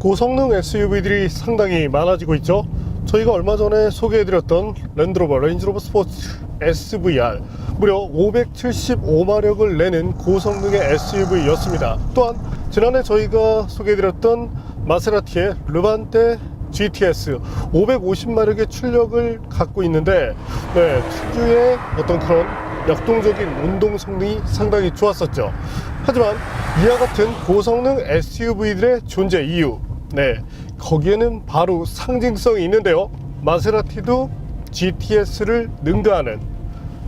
고성능 SUV들이 상당히 많아지고 있죠. 저희가 얼마 전에 소개해드렸던 랜드로버 레인지로버 스포츠 SVR 무려 575마력을 내는 고성능의 SUV였습니다. 또한 지난해 저희가 소개해드렸던 마세라티의 르반테 GTS 550마력의 출력을 갖고 있는데 특유의 어떤 그런 역동적인 운동 성능이 상당히 좋았었죠. 하지만 이와 같은 고성능 SUV들의 존재 이유, 거기에는 바로 상징성이 있는데요. 마세라티도 GTS를 능가하는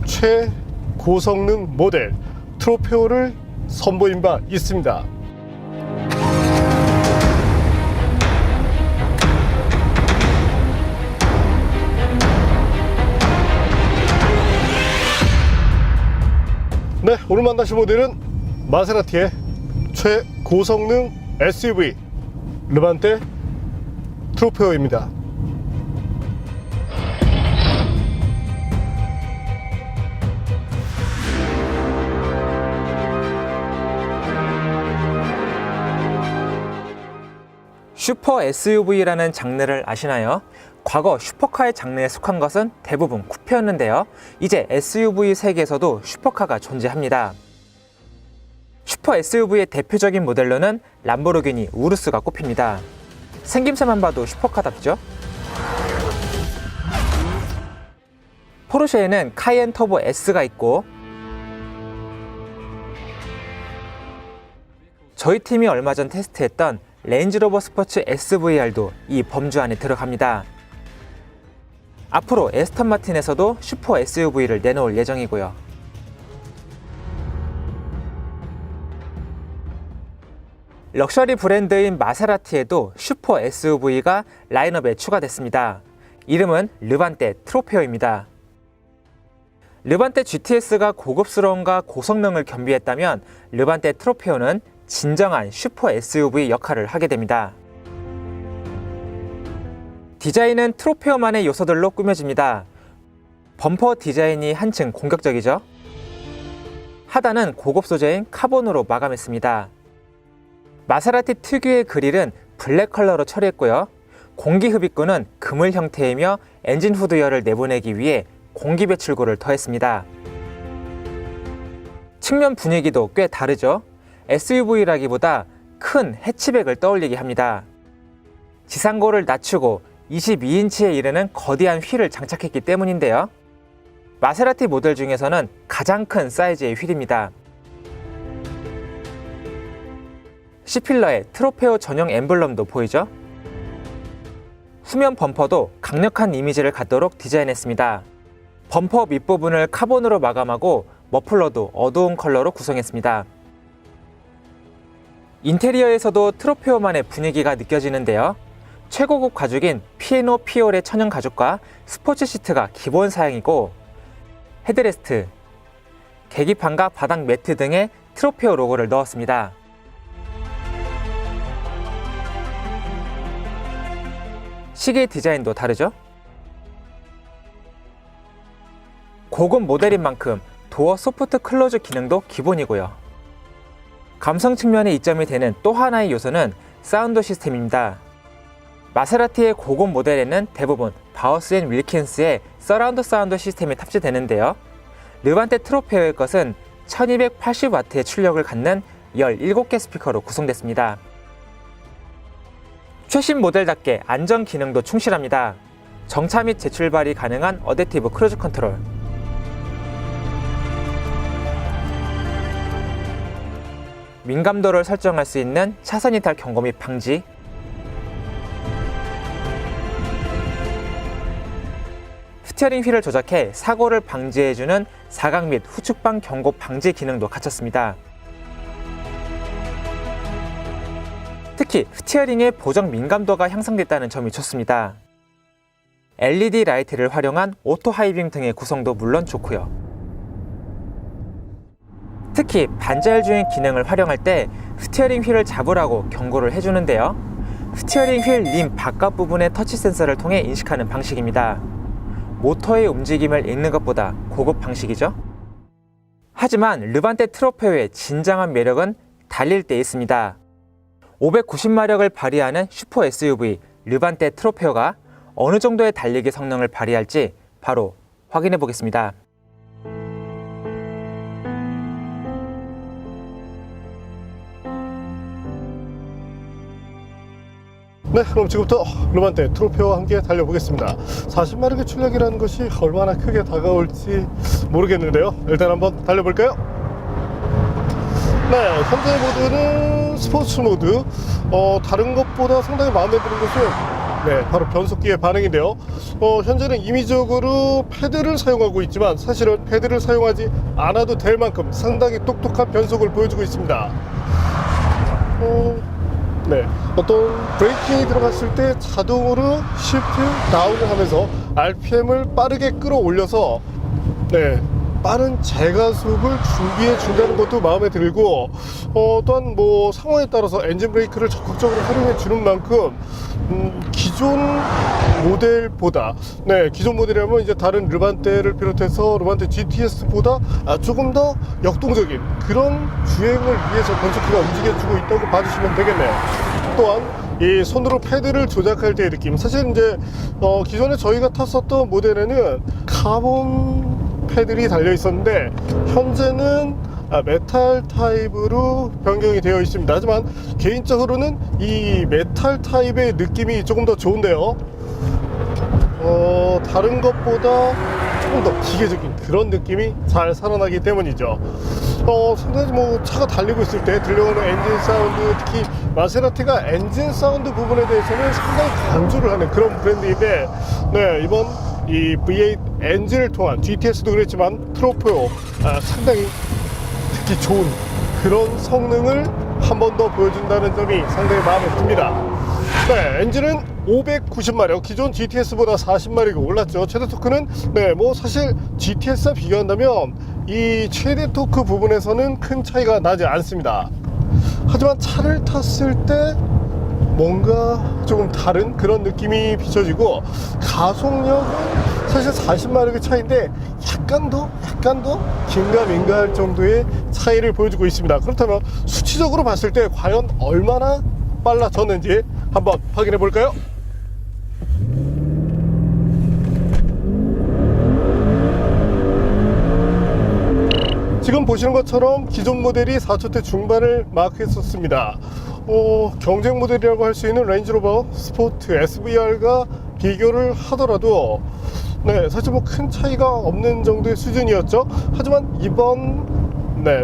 최고성능 모델 트로페오를 선보인 바 있습니다. 오늘 만나실 모델은 마세라티의 최고성능 SUV 르반테 트로페오입니다. 슈퍼 SUV라는 장르를 아시나요? 과거 슈퍼카의 장르에 속한 것은 대부분 쿠페였는데요. 이제 SUV 세계에서도 슈퍼카가 존재합니다. 슈퍼 SUV의 대표적인 모델로는 람보르기니 우루스가 꼽힙니다. 생김새만 봐도 슈퍼카답죠? 포르쉐에는 카이엔 터보 S가 있고, 저희 팀이 얼마 전 테스트했던 레인지로버 스포츠 SVR도 이 범주 안에 들어갑니다. 앞으로 에스턴 마틴에서도 슈퍼 SUV를 내놓을 예정이고요. 럭셔리 브랜드인 마세라티에도 슈퍼 SUV가 라인업에 추가됐습니다. 이름은 르반테 트로페오입니다. 르반테 GTS가 고급스러움과 고성능을 겸비했다면 르반테 트로페오는 진정한 슈퍼 SUV 역할을 하게 됩니다. 디자인은 트로페오만의 요소들로 꾸며집니다. 범퍼 디자인이 한층 공격적이죠? 하단은 고급 소재인 카본으로 마감했습니다. 마세라티 특유의 그릴은 블랙 컬러로 처리했고요. 공기 흡입구는 그물 형태이며 엔진 후드열을 내보내기 위해 공기 배출구를 더했습니다. 측면 분위기도 꽤 다르죠? SUV라기보다 큰 해치백을 떠올리게 합니다. 지상고를 낮추고 22인치에 이르는 거대한 휠을 장착했기 때문인데요. 마세라티 모델 중에서는 가장 큰 사이즈의 휠입니다. C필러에 트로페오 전용 엠블럼도 보이죠? 후면 범퍼도 강력한 이미지를 갖도록 디자인했습니다. 범퍼 밑부분을 카본으로 마감하고 머플러도 어두운 컬러로 구성했습니다. 인테리어에서도 트로페오만의 분위기가 느껴지는데요. 최고급 가죽인 피에노 피올의 천연 가죽과 스포츠 시트가 기본 사양이고, 헤드레스트, 계기판과 바닥 매트 등에 트로페오 로고를 넣었습니다. 시계 디자인도 다르죠? 고급 모델인 만큼 도어 소프트 클로즈 기능도 기본이고요. 감성 측면에 이점이 되는 또 하나의 요소는 사운드 시스템입니다. 마세라티의 고급 모델에는 대부분 바우스 앤 윌킨스의 서라운드 사운드 시스템이 탑재되는데요. 르반테 트로페오의 것은 1280W의 출력을 갖는 17개 스피커로 구성됐습니다. 최신 모델답게 안전 기능도 충실합니다. 정차 및 재출발이 가능한 어댑티브 크루즈 컨트롤, 민감도를 설정할 수 있는 차선 이탈 경고 및 방지, 스티어링 휠을 조작해 사고를 방지해주는 사각 및 후측방 경고 방지 기능도 갖췄습니다. 특히 스티어링의 보정 민감도가 향상됐다는 점이 좋습니다. LED 라이트를 활용한 오토 하이빔 등의 구성도 물론 좋고요. 특히 반자율 주행 기능을 활용할 때 스티어링 휠을 잡으라고 경고를 해주는데요. 스티어링 휠 림 바깥 부분의 터치 센서를 통해 인식하는 방식입니다. 모터의 움직임을 읽는 것보다 고급 방식이죠. 하지만 르반테 트로페오의 진정한 매력은 달릴 때 있습니다. 590마력을 발휘하는 슈퍼 SUV 르반테 트로페오가 어느 정도의 달리기 성능을 발휘할지 바로 확인해 보겠습니다. 네, 그럼 지금부터 르반테 트로페오와 함께 달려보겠습니다. 40마력의 출력이라는 것이 얼마나 크게 다가올지 모르겠는데요. 일단 한번 달려볼까요? 네, 현재 모드는 스포츠 모드. 다른 것보다 상당히 마음에 드는 것은 바로 변속기의 반응인데요. 현재는 임의적으로 패드를 사용하고 있지만 사실은 패드를 사용하지 않아도 될 만큼 상당히 똑똑한 변속을 보여주고 있습니다. 어떤 브레이킹이 들어갔을 때 자동으로 시프트 다운을 하면서 RPM을 빠르게 끌어올려서 빠른 재가속을 준비해 준다는 것도 마음에 들고, 또한 뭐 상황에 따라서 엔진 브레이크를 적극적으로 활용해 주는 만큼 기존 모델보다 기존 모델이라면 이제 다른 르반테를 비롯해서 르반테 GTS보다 조금 더 역동적인 그런 주행을 위해서 변속기가 움직여주고 있다고 봐주시면 되겠네요. 또한 이 손으로 패드를 조작할 때의 느낌, 사실 이제 기존에 저희가 탔었던 모델에는 카본 패들이 달려 있었는데 현재는 메탈 타입으로 변경이 되어 있습니다. 하지만 개인적으로는 이 메탈 타입의 느낌이 조금 더 좋은데요. 다른 것보다 조금 더 기계적인 그런 느낌이 잘 살아나기 때문이죠. 상당히 뭐 차가 달리고 있을 때 들려오는 엔진 사운드, 특히 마세라티가 엔진 사운드 부분에 대해서는 상당히 강조를 하는 그런 브랜드인데, 이번 이 V8 엔진을 통한 GTS도 그랬지만 트로페오 상당히 듣기 좋은 그런 성능을 한 번 더 보여준다는 점이 상당히 마음에 듭니다. 엔진은 590마력, 기존 GTS보다 40마력이 올랐죠. 최대 토크는 뭐 사실 GTS와 비교한다면 이 최대 토크 부분에서는 큰 차이가 나지 않습니다. 하지만 차를 탔을 때 뭔가 조금 다른 그런 느낌이 비춰지고, 가속력은 사실 40마력의 차이인데 약간 더 긴가민가할 정도의 차이를 보여주고 있습니다. 그렇다면 수치적으로 봤을 때 과연 얼마나 빨라졌는지 한번 확인해 볼까요? 지금 보시는 것처럼 기존 모델이 4초대 중반을 마크했었습니다. 경쟁 모델이라고 할 수 있는 레인지로버 스포트 SVR과 비교를 하더라도 사실 뭐 큰 차이가 없는 정도의 수준이었죠. 하지만 이번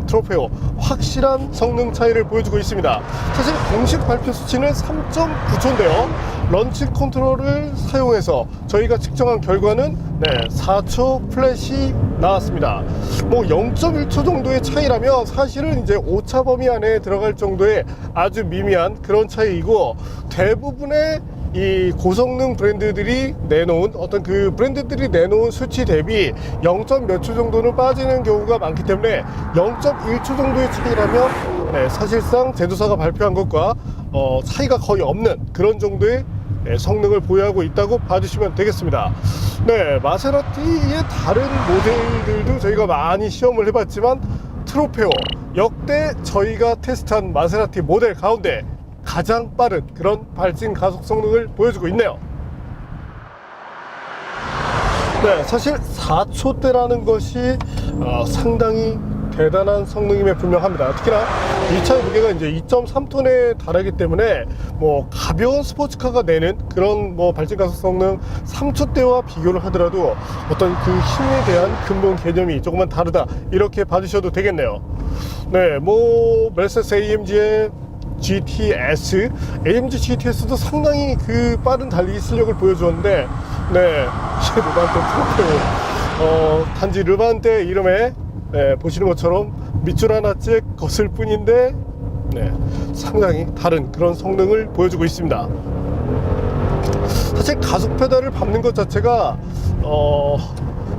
트로페오 확실한 성능 차이를 보여주고 있습니다. 사실 공식 발표 수치는 3.9초인데요 런치 컨트롤을 사용해서 저희가 측정한 결과는 4초 플랫이 나왔습니다. 뭐 0.1초 정도의 차이라면 사실은 이제 오차 범위 안에 들어갈 정도의 아주 미미한 그런 차이이고, 대부분의 이 고성능 브랜드들이 내놓은 그 브랜드들이 내놓은 수치 대비 0. 몇 초 정도는 빠지는 경우가 많기 때문에 0.1초 정도의 차이라면 사실상 제조사가 발표한 것과 차이가 거의 없는 그런 정도의 성능을 보유하고 있다고 봐주시면 되겠습니다. 마세라티의 다른 모델들도 저희가 많이 시험을 해봤지만 트로페오 역대 저희가 테스트한 마세라티 모델 가운데 가장 빠른 그런 발진 가속 성능을 보여주고 있네요. 사실 4초대라는 것이 상당히 대단한 성능임에 분명합니다. 특히나 이 차의 무게가 이제 2.3톤에 달하기 때문에 뭐 가벼운 스포츠카가 내는 그런 뭐 발진 가속 성능 3초대와 비교를 하더라도 어떤 그 힘에 대한 근본 개념이 조금만 다르다, 이렇게 봐주셔도 되겠네요. 뭐 메르세데스 AMG의 GTS, AMG GTS도 상당히 그 빠른 달리기 실력을 보여주었는데, 르반테 트로페오, 단지 르반테 이름에 보시는 것처럼 밑줄 하나 찍 걷을 뿐인데 상당히 다른 그런 성능을 보여주고 있습니다. 사실 가속 페달을 밟는 것 자체가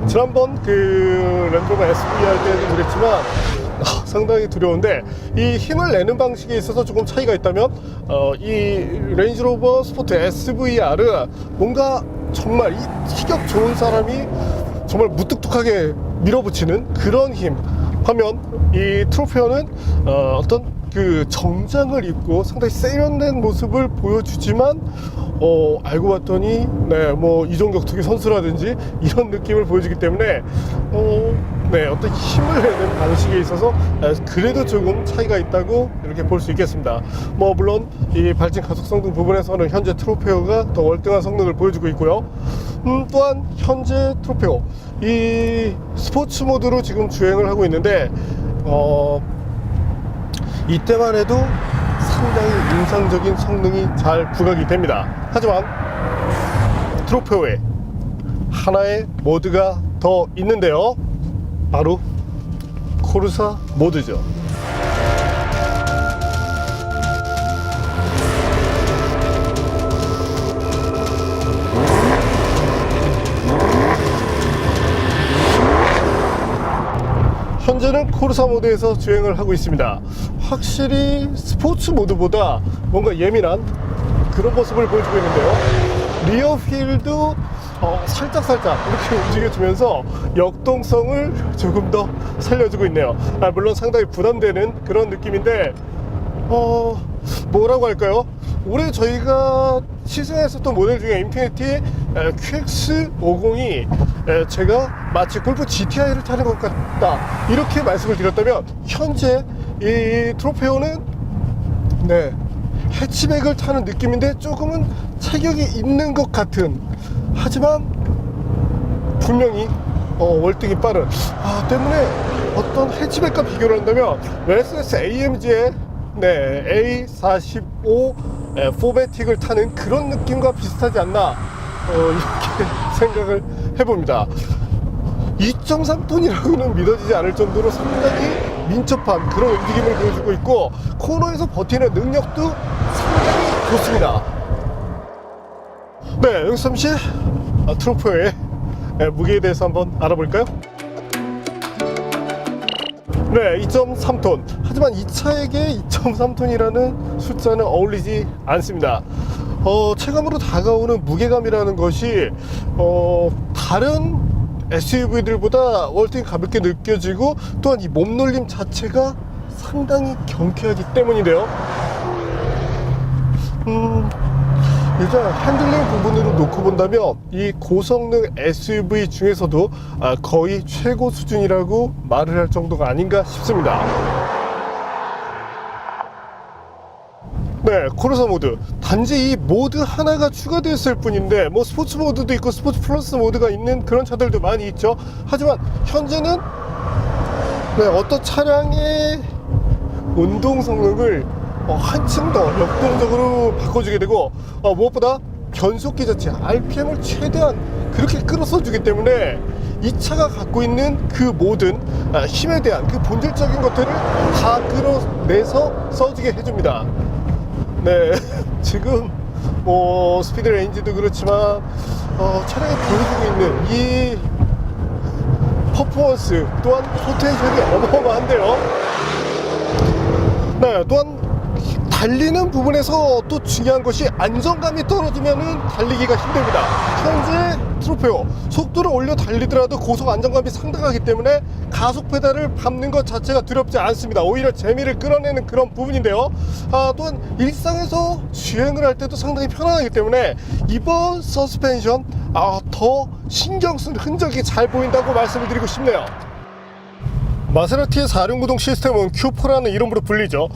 지난번 그 랜드로버 SVR 때도 그랬지만 상당히 두려운데, 이 힘을 내는 방식에 있어서 조금 차이가 있다면 이 레인지로버 스포트 SVR은 뭔가 정말 이 티격 좋은 사람이 정말 무뚝뚝하게 밀어붙이는 그런 힘, 반면 이 트로페어는 어떤 그 정장을 입고 상당히 세련된 모습을 보여주지만 알고 봤더니 뭐 이종격투기 선수라든지 이런 느낌을 보여주기 때문에 어떤 힘을 내는 방식에 있어서 그래도 조금 차이가 있다고 이렇게 볼 수 있겠습니다. 뭐 물론 이 발진 가속성 등 부분에서는 현재 트로페어가 더 월등한 성능을 보여주고 있고요. 또한 현재 트로페어 이 스포츠 모드로 지금 주행을 하고 있는데 이때만 해도 상당히 인상적인 성능이 잘 부각이 됩니다. 하지만 트로페어에 하나의 모드가 더 있는데요, 바로 코르사 모드죠. 현재는 코르사 모드에서 주행을 하고 있습니다. 확실히 스포츠 모드보다 뭔가 예민한 그런 모습을 보여주고 있는데요. 리어 휠도 살짝 이렇게 움직여주면서 역동성을 조금 더 살려주고 있네요. 물론 상당히 부담되는 그런 느낌인데 뭐라고 할까요? 올해 저희가 시승했었던 모델 중에 인피니티 QX50이 제가 마치 골프 GTI를 타는 것 같다 이렇게 말씀을 드렸다면, 현재 이 트로페어는 해치백을 타는 느낌인데 조금은 체격이 있는 것 같은, 하지만 분명히 월등히 빠른 때문에 어떤 해치백과 비교를 한다면 메르세데스 AMG의 A45 4매틱을 타는 그런 느낌과 비슷하지 않나 이렇게 생각을 해봅니다. 2.3톤이라고는 믿어지지 않을 정도로 상당히 민첩한 그런 움직임을 보여주고 있고, 코너에서 버티는 능력도 상당히 좋습니다. 여기서 잠시 트로페어의 무게에 대해서 한번 알아볼까요? 2.3톤. 하지만 이 차에게 2.3톤이라는 숫자는 어울리지 않습니다. 체감으로 다가오는 무게감이라는 것이 다른 SUV들보다 월등히 가볍게 느껴지고, 또한 이 몸놀림 자체가 상당히 경쾌하기 때문인데요. 일단 핸들링 부분으로 놓고 본다면 이 고성능 SUV 중에서도 거의 최고 수준이라고 말을 할 정도가 아닌가 싶습니다. 코르사 모드, 단지 이 모드 하나가 추가되었을 뿐인데, 뭐 스포츠 모드도 있고 스포츠 플러스 모드가 있는 그런 차들도 많이 있죠. 하지만 현재는 어떤 차량의 운동 성능을 한층 더 역동적으로 바꿔주게 되고, 무엇보다 변속기 자체 RPM을 최대한 그렇게 끌어서 주기 때문에 이 차가 갖고 있는 그 모든 힘에 대한 그 본질적인 것들을 다 끌어내서 써주게 해줍니다. 지금 뭐 스피드 레인지도 그렇지만 차량이 보여주고 있는 이 퍼포먼스 또한 포텐셜이 어마어마한데요. 또한 달리는 부분에서 또 중요한 것이 안정감이 떨어지면은 달리기가 힘듭니다. 현재 트로페어 속도를 올려 달리더라도 고속 안정감이 상당하기 때문에 가속 페달을 밟는 것 자체가 두렵지 않습니다. 오히려 재미를 끌어내는 그런 부분인데요. 또한 일상에서 주행을 할 때도 상당히 편안하기 때문에 이번 서스펜션 더 신경 쓴 흔적이 잘 보인다고 말씀을 드리고 싶네요. 마세라티의 4륜구동 시스템은 Q4라는 이름으로 불리죠.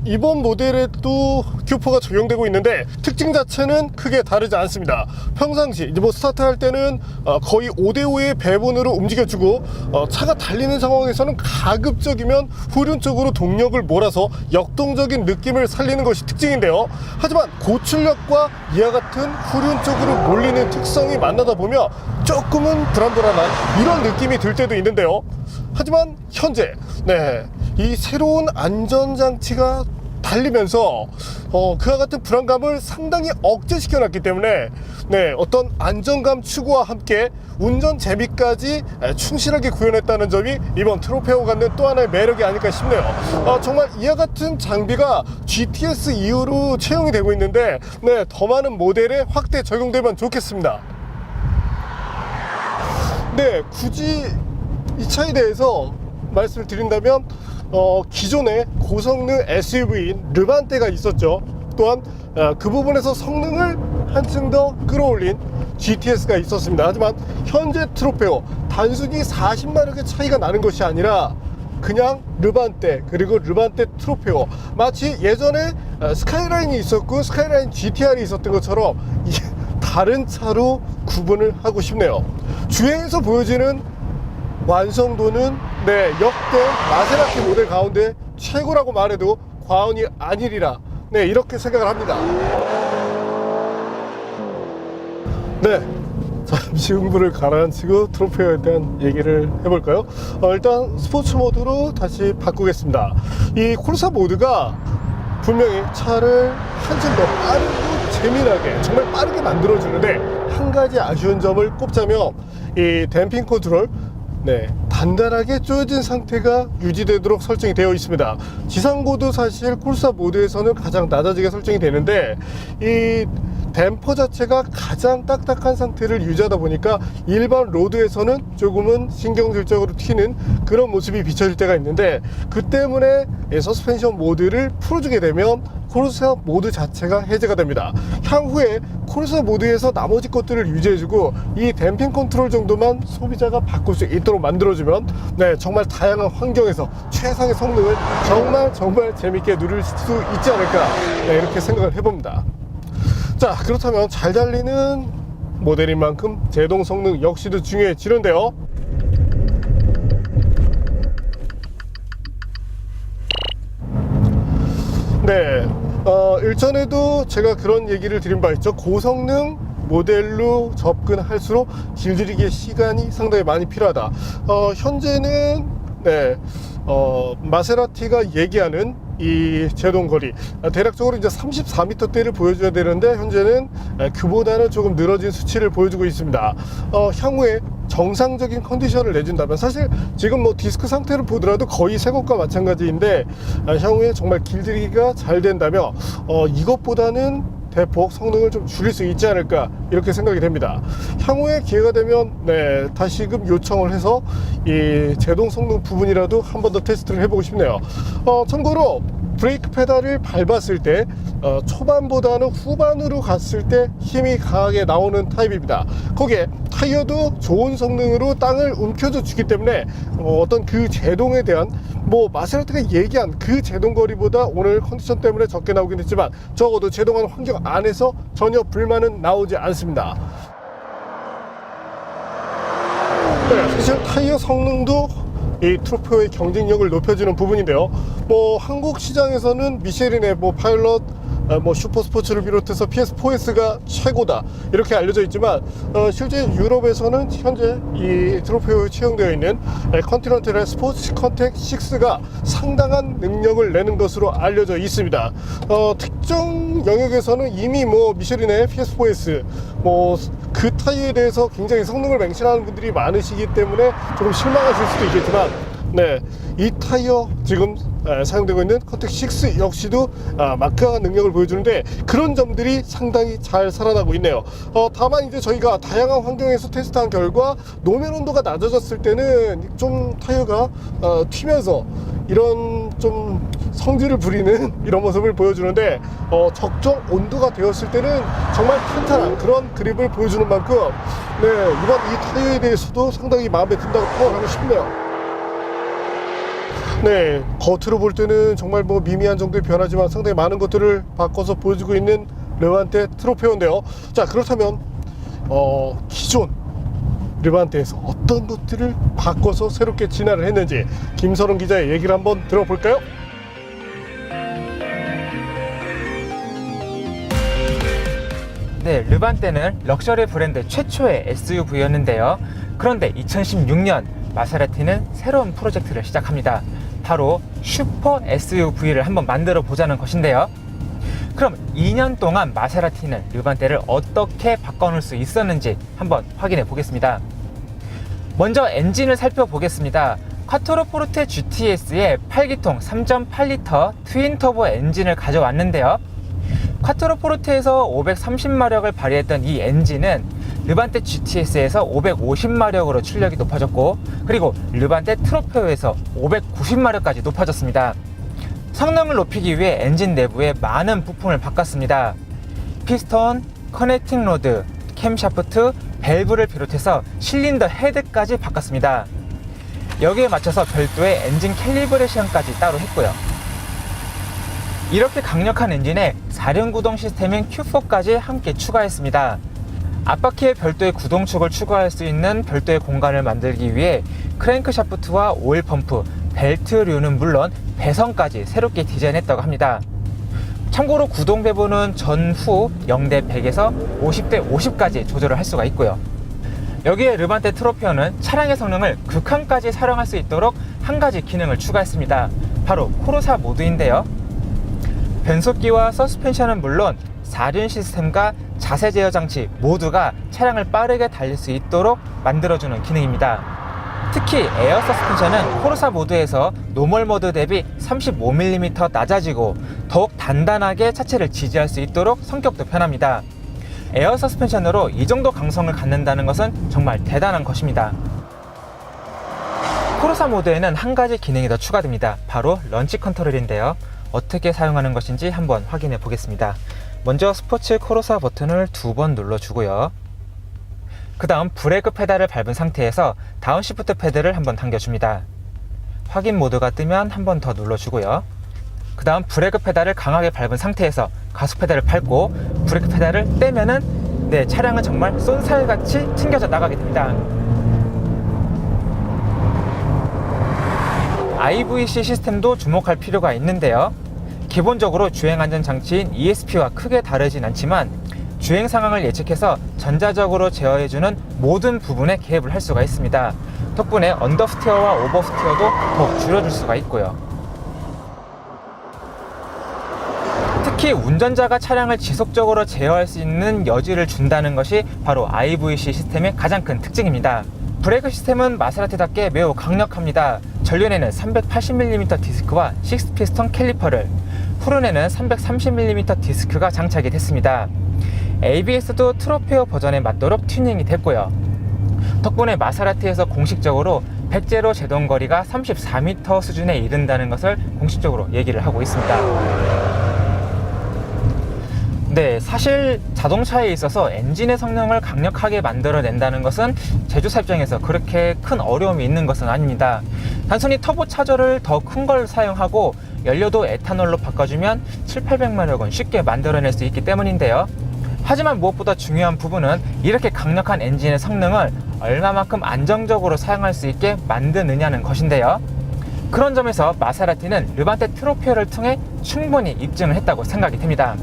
이번 모델에도 Q4가 적용되고 있는데 특징 자체는 크게 다르지 않습니다. 평상시 뭐 스타트할 때는 거의 5대5의 배분으로 움직여주고, 차가 달리는 상황에서는 가급적이면 후륜 쪽으로 동력을 몰아서 역동적인 느낌을 살리는 것이 특징인데요. 하지만 고출력과 이와 같은 후륜 쪽으로 몰리는 특성이 만나다 보면 조금은 불안불안한 이런 느낌이 들 때도 있는데요. 하지만 현재 이 새로운 안전장치가 달리면서 그와 같은 불안감을 상당히 억제시켜 놨기 때문에 어떤 안정감 추구와 함께 운전 재미까지 충실하게 구현했다는 점이 이번 트로페어 갖는 또 하나의 매력이 아닐까 싶네요. 정말 이와 같은 장비가 GTS 이후로 채용이 되고 있는데 더 많은 모델에 확대 적용되면 좋겠습니다. 굳이 이 차에 대해서 말씀을 드린다면 기존에 고성능 SUV인 르반떼가 있었죠. 또한 그 부분에서 성능을 한층 더 끌어올린 GTS가 있었습니다. 하지만 현재 트로페오 단순히 40마력의 차이가 나는 것이 아니라 그냥 르반떼 그리고 르반떼 트로페오, 마치 예전에 스카이라인이 있었고 스카이라인 GTR이 있었던 것처럼 다른 차로 구분을 하고 싶네요. 주행에서 보여지는 완성도는 역대 마세라티 모델 가운데 최고라고 말해도 과언이 아니리라, 이렇게 생각을 합니다. 잠시 흥분을 가라앉히고 트로페오에 대한 얘기를 해볼까요? 일단 스포츠 모드로 다시 바꾸겠습니다. 이 코르사 모드가 분명히 차를 한층 더 빠르고 재미나게, 정말 빠르게 만들어주는데, 한 가지 아쉬운 점을 꼽자면 이 댐핑 컨트롤, 단단하게 조여진 상태가 유지되도록 설정이 되어 있습니다. 지상고도 사실 코르사 모드에서는 가장 낮아지게 설정이 되는데, 이 댐퍼 자체가 가장 딱딱한 상태를 유지하다 보니까 일반 로드에서는 조금은 신경질적으로 튀는 그런 모습이 비춰질 때가 있는데, 그 때문에 서스펜션 모드를 풀어주게 되면 코르사 모드 자체가 해제가 됩니다. 향후에 코르사 모드에서 나머지 것들을 유지해주고 이 댐핑 컨트롤 정도만 소비자가 바꿀 수 있도록 만들어주면 정말 다양한 환경에서 최상의 성능을 정말 재밌게 누릴 수 있지 않을까, 이렇게 생각을 해봅니다. 자, 그렇다면 잘 달리는 모델인 만큼 제동 성능 역시도 중요해지는데요. 일전에도 제가 그런 얘기를 드린 바 있죠. 고성능 모델로 접근할수록 길들이기의 시간이 상당히 많이 필요하다. 현재는 마세라티가 얘기하는 이 제동거리 대략적으로 이제 34m대를 보여줘야 되는데, 현재는 그보다는 조금 늘어진 수치를 보여주고 있습니다. 향후에 정상적인 컨디션을 내준다면, 사실 지금 뭐 디스크 상태를 보더라도 거의 새 것과 마찬가지인데, 향후에 정말 길들이기가 잘 된다면 이것보다는 대폭 성능을 좀 줄일 수 있지 않을까, 이렇게 생각이 됩니다. 향후에 기회가 되면 다시금 요청을 해서 이 제동 성능 부분이라도 한 번 더 테스트를 해보고 싶네요. 참고로 브레이크 페달을 밟았을 때 초반보다는 후반으로 갔을 때 힘이 강하게 나오는 타입입니다. 거기에 타이어도 좋은 성능으로 땅을 움켜줘 주기 때문에 어떤 그 제동에 대한, 마세라티가 얘기한 그 제동거리보다 오늘 컨디션 때문에 적게 나오긴 했지만 적어도 제동하는 환경 안에서 전혀 불만은 나오지 않습니다. 사실 타이어 성능도 이 트로페오의 경쟁력을 높여주는 부분인데요. 한국 시장에서는 미쉐린의 파일럿, 슈퍼스포츠를 비롯해서 PS4S가 최고다, 이렇게 알려져 있지만 실제 유럽에서는 현재 이 트로페오에 채용되어 있는 컨티넨탈의 스포츠 컨택 6가 상당한 능력을 내는 것으로 알려져 있습니다. 특정 영역에서는 이미 미쉐린의 PS4S 그 타이어에 대해서 굉장히 성능을 맹신하는 분들이 많으시기 때문에 조금 실망하실 수도 있겠지만, 이 타이어 지금 사용되고 있는 컨택 6 역시도 막강한 능력을 보여주는데, 그런 점들이 상당히 잘 살아나고 있네요. 다만 이제 저희가 다양한 환경에서 테스트한 결과 노면 온도가 낮아졌을 때는 좀 타이어가 튀면서 이런 좀 성질을 부리는 이런 모습을 보여주는데, 적정 온도가 되었을 때는 정말 탄탄한 그런 그립을 보여주는 만큼 이번 이 타이어에 대해서도 상당히 마음에 든다고 평가하고 싶네요. 겉으로 볼 때는 정말 미미한 정도의 변화지만 상당히 많은 것들을 바꿔서 보여주고 있는 르반떼 트로페오인데요. 자, 그렇다면 기존 르반떼에서 어떤 것들을 바꿔서 새롭게 진화를 했는지 김선웅 기자의 얘기를 한번 들어볼까요? 르반떼는 럭셔리 브랜드 최초의 SUV였는데요. 그런데 2016년 마세라티는 새로운 프로젝트를 시작합니다. 바로 슈퍼 SUV를 한번 만들어 보자는 것인데요. 그럼 2년 동안 마세라티는 르반떼를 어떻게 바꿔놓을 수 있었는지 한번 확인해 보겠습니다. 먼저 엔진을 살펴보겠습니다. 쿼트로포르테 GTS의 8기통 3.8L 트윈 터보 엔진을 가져왔는데요. 쿼트로포르테에서 530마력을 발휘했던 이 엔진은 르반테 GTS에서 550마력으로 출력이 높아졌고, 그리고 르반테 트로페오에서 590마력까지 높아졌습니다. 성능을 높이기 위해 엔진 내부에 많은 부품을 바꿨습니다. 피스톤, 커넥팅 로드, 캠샤프트, 밸브를 비롯해서 실린더 헤드까지 바꿨습니다. 여기에 맞춰서 별도의 엔진 캘리브레이션까지 따로 했고요. 이렇게 강력한 엔진에 4륜 구동 시스템인 Q4까지 함께 추가했습니다. 앞바퀴에 별도의 구동축을 추가할 수 있는 별도의 공간을 만들기 위해 크랭크샤프트와 오일 펌프, 벨트류는 물론 배선까지 새롭게 디자인했다고 합니다. 참고로 구동 배분은 전후 0대 100에서 50대 50까지 조절을 할 수가 있고요. 여기에 르반테 트로페오는 차량의 성능을 극한까지 사용할 수 있도록 한 가지 기능을 추가했습니다. 바로 코르사 모드인데요. 변속기와 서스펜션은 물론 4륜 시스템과 자세 제어 장치 모두가 차량을 빠르게 달릴 수 있도록 만들어주는 기능입니다. 특히 에어 서스펜션은 코르사 모드에서 노멀 모드 대비 35mm 낮아지고 더욱 단단하게 차체를 지지할 수 있도록 성격도 편합니다. 에어 서스펜션으로 이 정도 강성을 갖는다는 것은 정말 대단한 것입니다. 코르사 모드에는 한 가지 기능이 더 추가됩니다. 바로 런치 컨트롤인데요. 어떻게 사용하는 것인지 한번 확인해 보겠습니다. 먼저 스포츠 코르사 버튼을 2번 눌러주고요. 그 다음 브레이크 페달을 밟은 상태에서 다운시프트 패드를 한번 당겨줍니다. 확인 모드가 뜨면 한 번 더 눌러주고요. 그 다음 브레이크 페달을 강하게 밟은 상태에서 가속 페달을 밟고 브레이크 페달을 떼면은 차량은 정말 쏜살같이 튕겨져 나가게 됩니다. IVC 시스템도 주목할 필요가 있는데요. 기본적으로 주행안전장치인 ESP와 크게 다르진 않지만 주행 상황을 예측해서 전자적으로 제어해주는 모든 부분에 개입을 할 수가 있습니다. 덕분에 언더스티어와 오버스티어도 더욱 줄여줄 수가 있고요. 특히 운전자가 차량을 지속적으로 제어할 수 있는 여지를 준다는 것이 바로 IVC 시스템의 가장 큰 특징입니다. 브레이크 시스템은 마세라티답게 매우 강력합니다. 전륜에는 380mm 디스크와 6피스톤 캘리퍼를, 후륜에는 330mm 디스크가 장착이 됐습니다. ABS도 트로페오 버전에 맞도록 튜닝이 됐고요. 덕분에 마세라티에서 공식적으로 백제로 제동거리가 34m 수준에 이른다는 것을 공식적으로 얘기를 하고 있습니다. 사실 자동차에 있어서 엔진의 성능을 강력하게 만들어낸다는 것은 제조사 입장에서 그렇게 큰 어려움이 있는 것은 아닙니다. 단순히 터보차저를 더 큰 걸 사용하고 연료도 에탄올로 바꿔주면 700~800마력은 쉽게 만들어낼 수 있기 때문인데요. 하지만 무엇보다 중요한 부분은 이렇게 강력한 엔진의 성능을 얼마만큼 안정적으로 사용할 수 있게 만드느냐는 것인데요. 그런 점에서 마세라티는 르반테 트로페오를 통해 충분히 입증을 했다고 생각이 됩니다.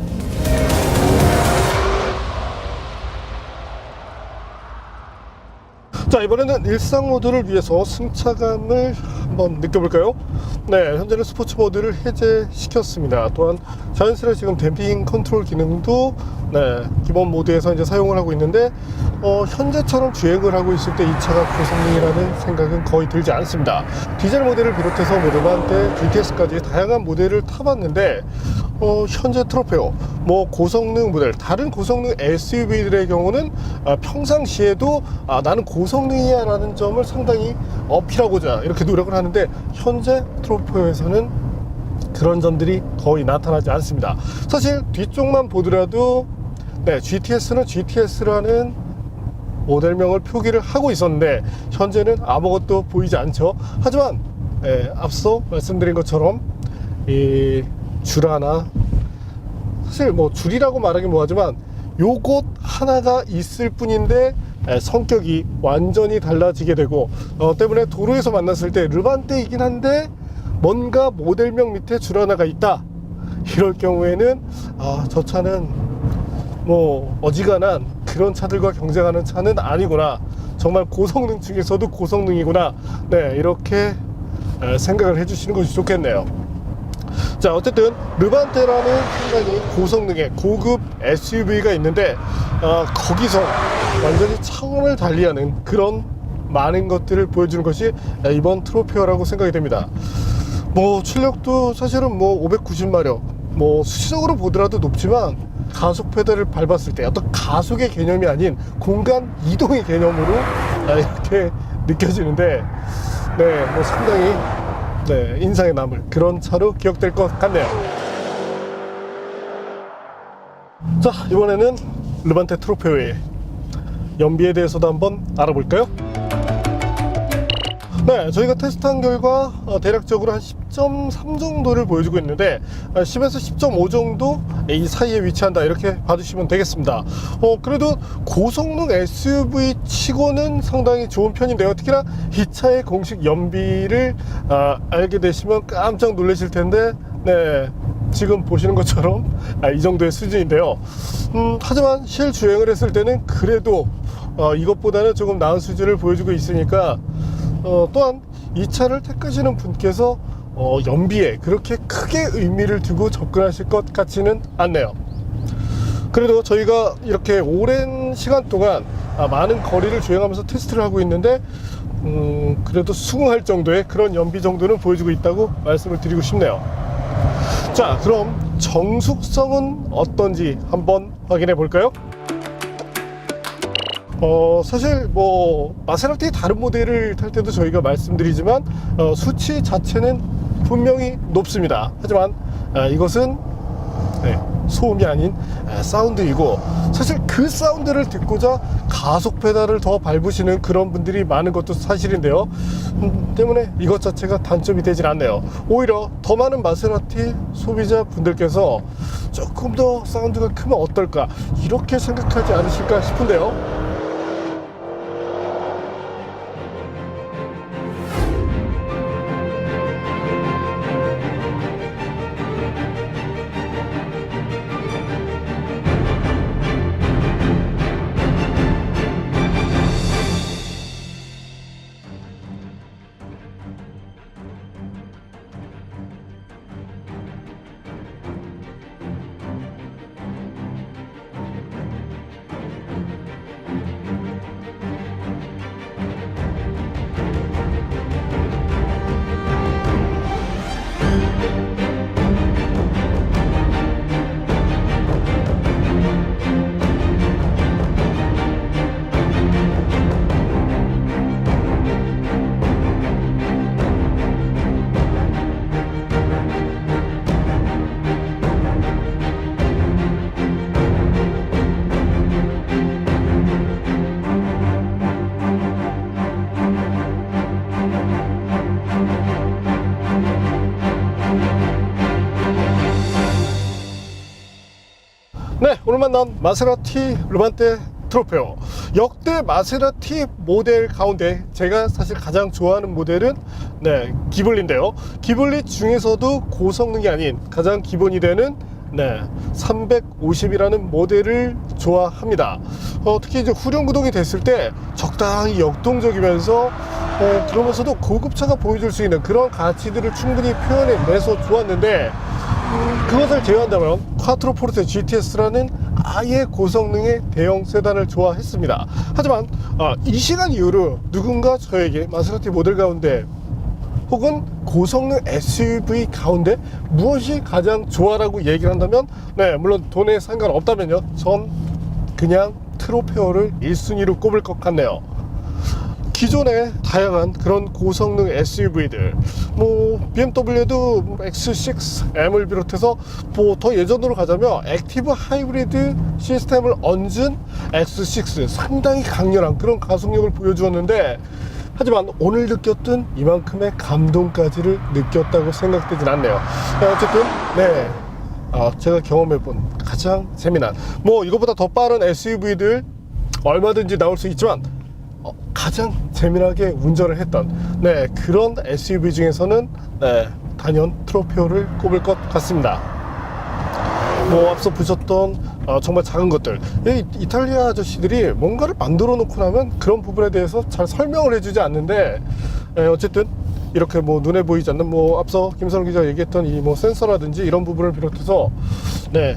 자, 이번에는 일상 모드를 위해서 승차감을 한번 느껴볼까요? 현재는 스포츠 모드를 해제시켰습니다. 또한 자연스레 지금 댐핑 컨트롤 기능도 기본 모드에서 이제 사용을 하고 있는데 현재처럼 주행을 하고 있을 때 이 차가 고성능이라는 생각은 거의 들지 않습니다. 디젤 모델을 비롯해서 르반테 GTS까지 다양한 모델을 타봤는데 현재 트로페오, 고성능 모델, 다른 고성능 SUV들의 경우는 평상시에도 나는 고성능이야 라는 점을 상당히 어필하고자 이렇게 노력을 하는데, 현재 트로페오에서는 그런 점들이 거의 나타나지 않습니다. 사실 뒤쪽만 보더라도 GTS는 GTS라는 모델명을 표기를 하고 있었는데 현재는 아무것도 보이지 않죠. 하지만 앞서 말씀드린 것처럼 이 줄 하나, 사실 줄이라고 말하긴 뭐하지만 요것 하나가 있을 뿐인데 성격이 완전히 달라지게 되고, 때문에 도로에서 만났을 때 르반테이긴 한데 뭔가 모델명 밑에 줄 하나가 있다, 이럴 경우에는 저 차는 어지간한 그런 차들과 경쟁하는 차는 아니구나, 정말 고성능 중에서도 고성능이구나, 이렇게 생각을 해주시는 것이 좋겠네요. 자, 어쨌든 르반테라는 상당히 고성능의 고급 SUV가 있는데 거기서 완전히 차원을 달리하는 그런 많은 것들을 보여주는 것이 이번 트로페오라고 생각이 됩니다. 출력도 사실은 590마력, 수치적으로 보더라도 높지만 가속 페달을 밟았을 때 어떤 가속의 개념이 아닌 공간 이동의 개념으로 이렇게 느껴지는데, 네, 뭐 상당히 네, 인상에 남을 그런 차로 기억될 것 같네요. 자, 이번에는 르반테 트로페오의 연비에 대해서도 한번 알아볼까요? 네, 저희가 테스트한 결과 대략적으로 한 10.3 정도를 보여주고 있는데 10에서 10.5 정도 이 사이에 위치한다, 이렇게 봐주시면 되겠습니다. 그래도 고성능 SUV 치고는 상당히 좋은 편인데요. 특히나 이 차의 공식 연비를 알게 되시면 깜짝 놀라실 텐데, 네, 지금 보시는 것처럼 이 정도의 수준인데요. 하지만 실주행을 했을 때는 그래도 이것보다는 조금 나은 수준을 보여주고 있으니까 또한 이 차를 택하시는 분께서 연비에 그렇게 크게 의미를 두고 접근하실 것 같지는 않네요. 그래도 저희가 이렇게 오랜 시간 동안 많은 거리를 주행하면서 테스트를 하고 있는데 그래도 수긍할 정도의 그런 연비 정도는 보여주고 있다고 말씀을 드리고 싶네요. 자, 그럼 정숙성은 어떤지 한번 확인해 볼까요? 사실 뭐 마세라티 다른 모델을 탈 때도 저희가 말씀드리지만 수치 자체는 분명히 높습니다. 하지만 이것은 소음이 아닌 사운드이고, 사실 그 사운드를 듣고자 가속 페달을 더 밟으시는 그런 분들이 많은 것도 사실인데요. 때문에 이것 자체가 단점이 되질 않네요. 오히려 더 많은 마세라티 소비자 분들께서 조금 더 사운드가 크면 어떨까, 이렇게 생각하지 않으실까 싶은데요. 네, 오늘 만난 마세라티 르반테 트로페오, 역대 마세라티 모델 가운데 제가 사실 가장 좋아하는 모델은 기블리인데요. 기블리 중에서도 고성능이 아닌 가장 기본이 되는 350이라는 모델을 좋아합니다. 특히 이제 후륜 구동이 됐을 때 적당히 역동적이면서 그러면서도 고급차가 보여줄 수 있는 그런 가치들을 충분히 표현해내서 좋았는데, 그것을 제외한다면 콰트로 포르테 GTS라는 아예 고성능의 대형 세단을 좋아했습니다. 하지만 이 시간 이후로 누군가 저에게 마세라티 모델 가운데 혹은 고성능 SUV 가운데 무엇이 가장 좋아라고 얘기를 한다면, 물론 돈에 상관없다면요, 전 그냥 트로페오를 1순위로 꼽을 것 같네요. 기존의 다양한 그런 고성능 SUV들, 뭐 BMW도 X6M을 비롯해서 뭐 더 예전으로 가자면 액티브 하이브리드 시스템을 얹은 X6, 상당히 강렬한 그런 가속력을 보여주었는데, 하지만 오늘 느꼈던 이만큼의 감동까지를 느꼈다고 생각되진 않네요. 어쨌든 제가 경험해본 가장 재미난, 뭐 이거보다 더 빠른 SUV들 얼마든지 나올 수 있지만 가장 재미나게 운전을 했던 그런 SUV 중에서는 단연 트로페오를 꼽을 것 같습니다. 뭐 앞서 보셨던 정말 작은 것들, 이탈리아 아저씨들이 뭔가를 만들어 놓고 나면 그런 부분에 대해서 잘 설명을 해주지 않는데, 어쨌든 이렇게 뭐 눈에 보이지 않는, 뭐 앞서 김선우 기자가 얘기했던 이 뭐 센서라든지 이런 부분을 비롯해서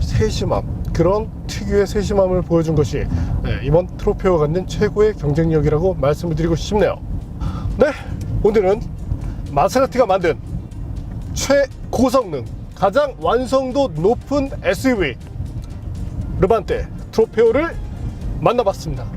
세심함, 그런 특유의 세심함을 보여준 것이 이번 트로페오가 갖는 최고의 경쟁력이라고 말씀을 드리고 싶네요. 오늘은 마세라티가 만든 최고성능, 가장 완성도 높은 SUV 르반떼 트로페오를 만나봤습니다.